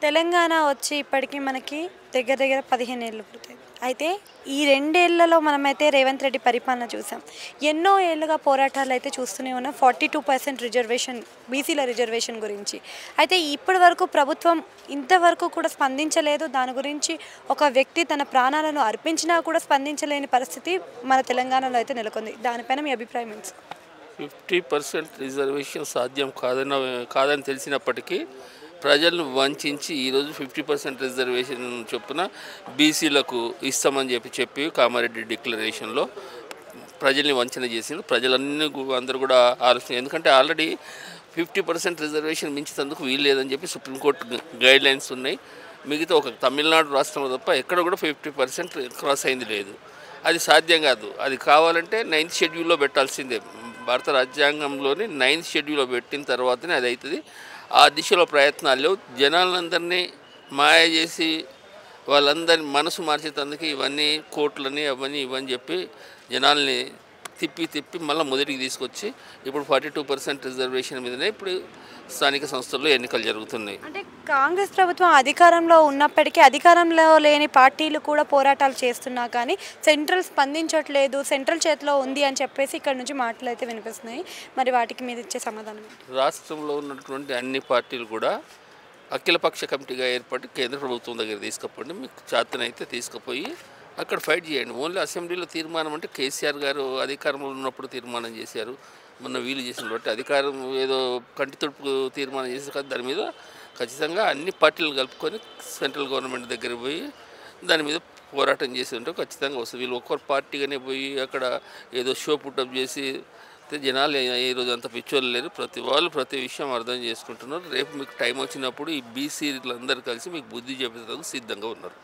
తెలంగాణ వచ్చి ఇప్పటికి మనకి దగ్గర దగ్గర 15 ఏళ్ళు పూర్తయింది. అయితే ఈ 2 ఏళ్లలో మనమైతే రేవంత్ రెడ్డి పరిపాలన చూసాం. ఎన్నో ఏళ్లుగా పోరాటాలైతే చూస్తూనే ఉన్నాం. 42% రిజర్వేషన్ బీసీల రిజర్వేషన్ గురించి. అయితే ఇప్పటి వరకు ప్రభుత్వం ఇంతవరకు కూడా స్పందించలేదు. దాని గురించి ఒక వ్యక్తి తన ప్రాణాలను అర్పించినా కూడా స్పందించలేని పరిస్థితి మన తెలంగాణలో అయితే నెలకొంది. దానిపైన మీ అభిప్రాయం ఏంటి? 50% రిజర్వేషన్ సాధ్యం కాదని తెలిసినప్పటికీ ప్రజలను వంచి ఈరోజు 50% రిజర్వేషన్ చొప్పున బీసీలకు ఇస్తామని చెప్పి కామారెడ్డి డిక్లరేషన్లో ప్రజల్ని వంచన చేసింది. అందరూ కూడా ఆలోచన, ఎందుకంటే ఆల్రెడీ 50% రిజర్వేషన్ మించేందుకు వీలు లేదని చెప్పి సుప్రీంకోర్టు గైడ్ లైన్స్ ఉన్నాయి. మిగతా ఒక తమిళనాడు రాష్ట్రంలో తప్ప ఎక్కడ కూడా 50% క్రాస్ అయింది లేదు. అది సాధ్యం కాదు. అది కావాలంటే 9th షెడ్యూల్లో పెట్టాల్సిందే. భారత రాజ్యాంగంలోని 9th షెడ్యూల్లో పెట్టిన తర్వాతనే అది అవుతుంది. ఆ దిశలో ప్రయత్నాలు లేవు. జనాలందరినీ మాయ చేసి వాళ్ళందరినీ మనసు మార్చేందుకు ఇవన్నీ కోర్టులని ఇవన్నీ చెప్పి జనాల్ని తిప్పి మళ్ళీ మొదటికి తీసుకొచ్చి ఇప్పుడు 42% రిజర్వేషన్ మీదనే ఇప్పుడు స్థానిక సంస్థల్లో ఎన్నికలు జరుగుతున్నాయి. అంటే కాంగ్రెస్ ప్రభుత్వం అధికారంలో ఉన్నప్పటికీ అధికారంలో లేని పార్టీలు కూడా పోరాటాలు చేస్తున్నా కానీ సెంట్రల్ స్పందించట్లేదు, సెంట్రల్ చేతిలో ఉంది అని చెప్పేసి ఇక్కడ నుంచి మాటలు అయితే వినిపిస్తున్నాయి. మరి వాటికి మీద ఇచ్చే సమాధానం? రాష్ట్రంలో ఉన్నటువంటి అన్ని పార్టీలు కూడా అఖిలపక్ష కమిటీగా ఏర్పడి కేంద్ర ప్రభుత్వం దగ్గర తీసుకుపోండి, మీకు చేతనైతే తీసుకుపోయి అక్కడ ఫైట్ చేయండి. ఓన్లీ అసెంబ్లీలో తీర్మానం అంటే కేసీఆర్ గారు అధికారంలో ఉన్నప్పుడు తీర్మానం చేశారు, మొన్న వీలు చేసిన బట్టి అధికారం ఏదో కంటి తుడుపు తీర్మానం చేశారు కదా. దాని మీద ఖచ్చితంగా అన్ని పార్టీలు కలుపుకొని సెంట్రల్ గవర్నమెంట్ దగ్గర పోయి దాని మీద పోరాటం చేసి ఉంటే ఖచ్చితంగా వస్తుంది. వీళ్ళు ఒక్కరు పార్టీగానే పోయి అక్కడ ఏదో షో పుట్టప్ చేసి జనాలు ఈరోజు అంత పిచ్చోళ్ళు లేరు. ప్రతి వాళ్ళు ప్రతి విషయం అర్థం చేసుకుంటున్నారు. రేపు మీకు టైం వచ్చినప్పుడు ఈ బీసీలందరూ కలిసి మీకు బుద్ధి చెప్పేందుకు సిద్ధంగా ఉన్నారు.